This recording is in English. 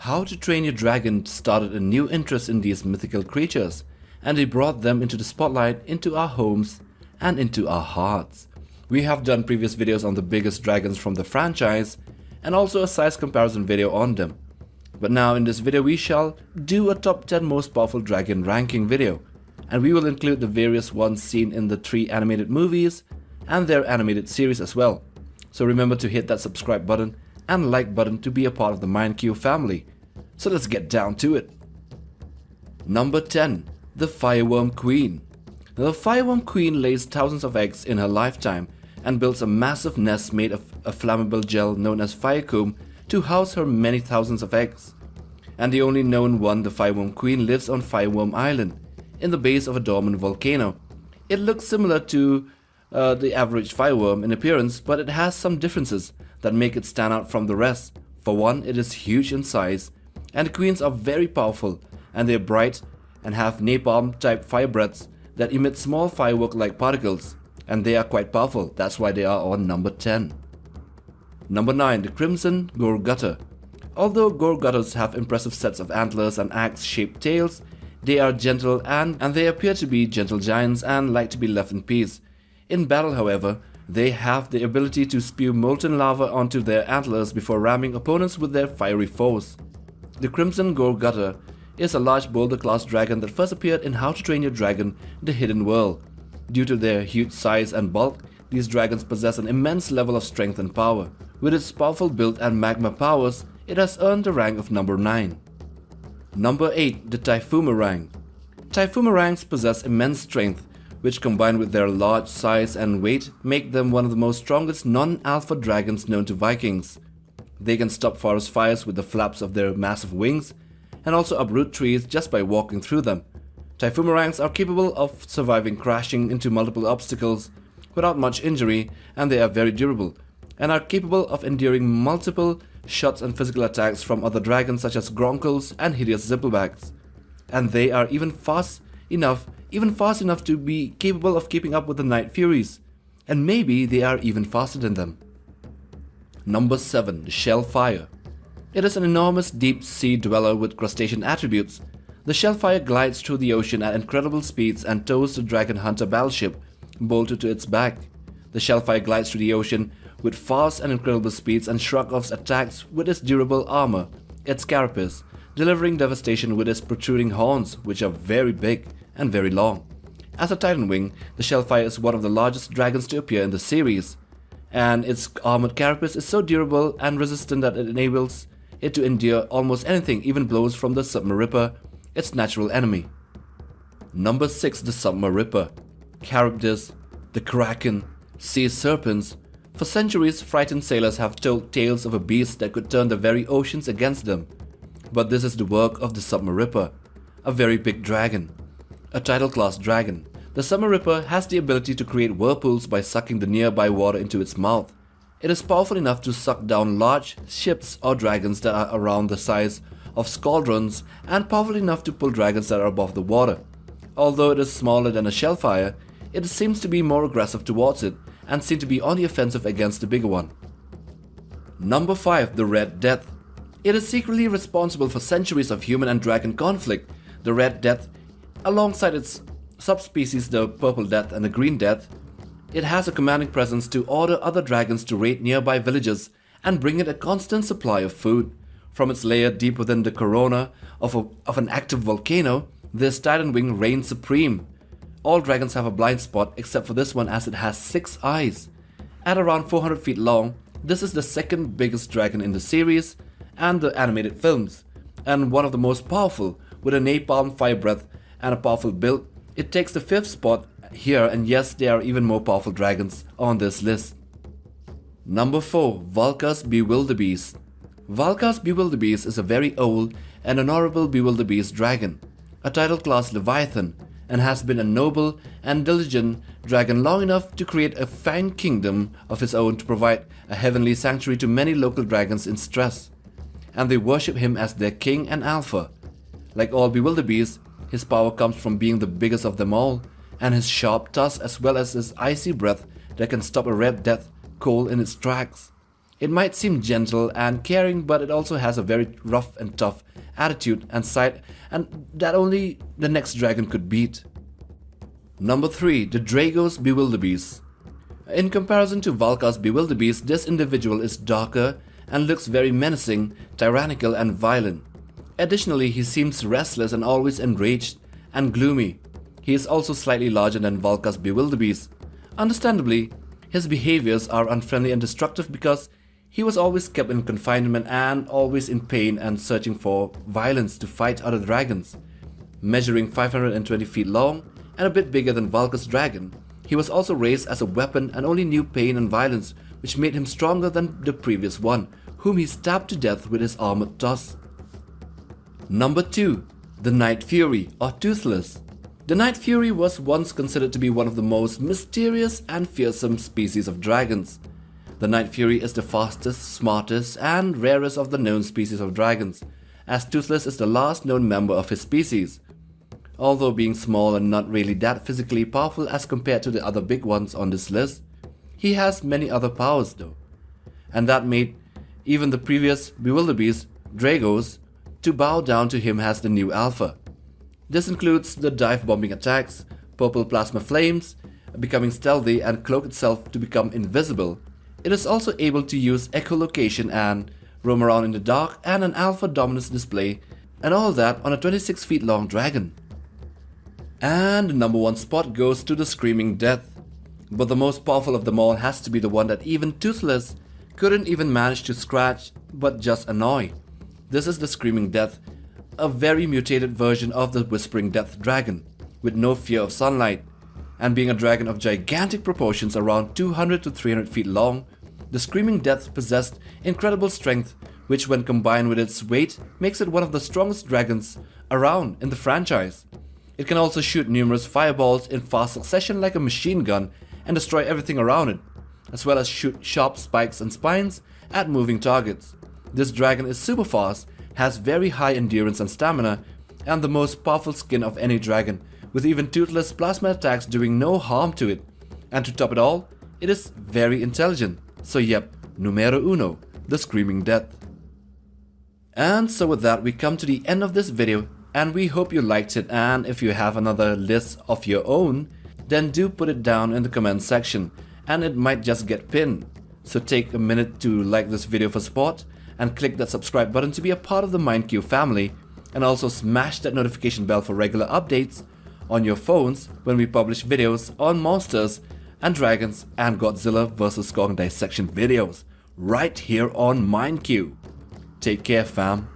How to Train Your Dragon started a new interest in these mythical creatures, and they brought them into the spotlight, into our homes, and into our hearts. We have done previous videos on the biggest dragons from the franchise, and also a size comparison video on them. But now in this video we shall do a top 10 most powerful dragon ranking video, and we will include the various ones seen in the 3 animated movies and their animated series as well. So remember to hit that subscribe button and like button to be a part of the MindQ family. So let's get down to it. Number 10. The Fireworm Queen. Now, the Fireworm Queen lays thousands of eggs in her lifetime and builds a massive nest made of a flammable gel known as firecomb to house her many thousands of eggs. And the only known one, the Fireworm Queen, lives on Fireworm Island, in the base of a dormant volcano. It looks similar to the average fireworm in appearance, but it has some differences that make it stand out from the rest. For one, it is huge in size, and queens are very powerful, and they are bright and have napalm type fire breaths that emit small firework like particles, and they are quite powerful. That's why they are on number 10. Number 9. The Crimson Goreguttер. Although goregutters have impressive sets of antlers and axe-shaped tails, they are gentle and they appear to be gentle giants and like to be left in peace. In battle, however, they have the ability to spew molten lava onto their antlers before ramming opponents with their fiery force. The Crimson Goreguttер is a large boulder-class dragon that first appeared in How to Train Your Dragon: The Hidden World. Due to their huge size and bulk, these dragons possess an immense level of strength and power. With its powerful build and magma powers, it has earned the rank of number 9. Number 8. The TYPHOOMERANG. TYPHOOMERANGs possess immense strength, which combined with their large size and weight make them one of the most strongest non-alpha dragons known to Vikings. They can stop forest fires with the flaps of their massive wings, and also uproot trees just by walking through them. TYPHOOMERANGs are capable of surviving crashing into multiple obstacles without much injury, and they are very durable, and are capable of enduring multiple shots and physical attacks from other dragons such as Gronkles and hideous zipplebacks. And they are even fast enough to be capable of keeping up with the Night Furies, and maybe they are even faster than them. Number 7. The SHELLFIRE. It is an enormous deep-sea dweller with crustacean attributes. The SHELLFIRE glides through the ocean at incredible speeds and tows the Dragon Hunter battleship bolted to its back. The SHELLFIRE glides through the ocean with fast and incredible speeds and shrugs off attacks with its durable armor, its carapace, delivering devastation with its protruding horns, which are very big and very long. As a Titan Wing, the SHELLFIRE is one of the largest dragons to appear in the series, and its armored carapace is so durable and resistant that it enables it to endure almost anything, even blows from the SUBMARIPER, its natural enemy. Number 6. The SUBMARIPER. Charybdis, the Kraken, sea serpents. For centuries, frightened sailors have told tales of a beast that could turn the very oceans against them. But this is the work of the SUBMARIPER, a very big dragon. A tidal class dragon, the SUBMARIPER has the ability to create whirlpools by sucking the nearby water into its mouth. It is powerful enough to suck down large ships or dragons that are around the size of squadrons, and powerful enough to pull dragons that are above the water. Although it is smaller than a SHELLFIRE, it seems to be more aggressive towards it and seem to be on the offensive against the bigger one. Number 5. The Red Death. It is secretly responsible for centuries of human and dragon conflict. The Red Death, alongside its subspecies the Purple Death and the Green Death, it has a commanding presence to order other dragons to raid nearby villages and bring it a constant supply of food. From its lair deep within the corona of an active volcano, this Titan Wing reigns supreme. All dragons have a blind spot except for this one, as it has 6 eyes. At around 400 feet long, this is the second biggest dragon in the series and the animated films, and one of the most powerful. With a napalm fire breath and a powerful build, it takes the 5th spot here, and yes, there are even more powerful dragons on this list. Number 4. VALKA'S Bewilderbeast. VALKA'S Bewilderbeast is a very old and honorable Bewilderbeast dragon, a tidal class Leviathan, and has been a noble and diligent dragon long enough to create a fine kingdom of his own to provide a heavenly sanctuary to many local dragons in stress, and they worship him as their king and alpha. Like all Bewilderbeasts, his power comes from being the biggest of them all, and his sharp tusks as well as his icy breath that can stop a Red Death cold in its tracks. It might seem gentle and caring, but it also has a very rough and tough attitude and side, and that only the next dragon could beat. Number 3. The DRAGO'S Bewilderbeast. In comparison to VALKA'S Bewilderbeast, this individual is darker and looks very menacing, tyrannical and violent. Additionally, he seems restless and always enraged and gloomy. He is also slightly larger than VALKA'S Bewilderbeast. Understandably, his behaviors are unfriendly and destructive because he was always kept in confinement and always in pain and searching for violence to fight other dragons. Measuring 520 feet long and a bit bigger than VALKA'S dragon, he was also raised as a weapon and only knew pain and violence, which made him stronger than the previous one, whom he stabbed to death with his armored tusk. Number 2. The Night Fury, or Toothless. The Night Fury was once considered to be one of the most mysterious and fearsome species of dragons. The Night Fury is the fastest, smartest, and rarest of the known species of dragons, as Toothless is the last known member of his species. Although being small and not really that physically powerful as compared to the other big ones on this list, he has many other powers though. And that made even the previous Bewilderbeast, DRAGO'S, to bow down to him as the new alpha. This includes the dive bombing attacks, purple plasma flames, becoming stealthy and cloak itself to become invisible. It is also able to use echolocation and roam around in the dark, and an alpha dominance display, and all that on a 26 feet long dragon. And the number 1 spot goes to the Screaming Death. But the most powerful of them all has to be the one that even Toothless couldn't even manage to scratch but just annoy. This is the Screaming Death, a very mutated version of the Whispering Death dragon, with no fear of sunlight. And being a dragon of gigantic proportions around 200 to 300 feet long, the Screaming Death possessed incredible strength, which when combined with its weight makes it one of the strongest dragons around in the franchise. It can also shoot numerous fireballs in fast succession like a machine gun and destroy everything around it, as well as shoot sharp spikes and spines at moving targets. This dragon is super fast, has very high endurance and stamina, and the most powerful skin of any dragon, with even Toothless plasma attacks doing no harm to it. And to top it all, it is very intelligent. So yep, numero uno, the Screaming Death. And so with that, we come to the end of this video, and we hope you liked it, and if you have another list of your own, then do put it down in the comment section, and it might just get pinned. So take a minute to like this video for support, and click that subscribe button to be a part of the MindQ family, and also smash that notification bell for regular updates on your phones when we publish videos on monsters and dragons and Godzilla vs. Kong dissection videos right here on MindQ. Take care, fam.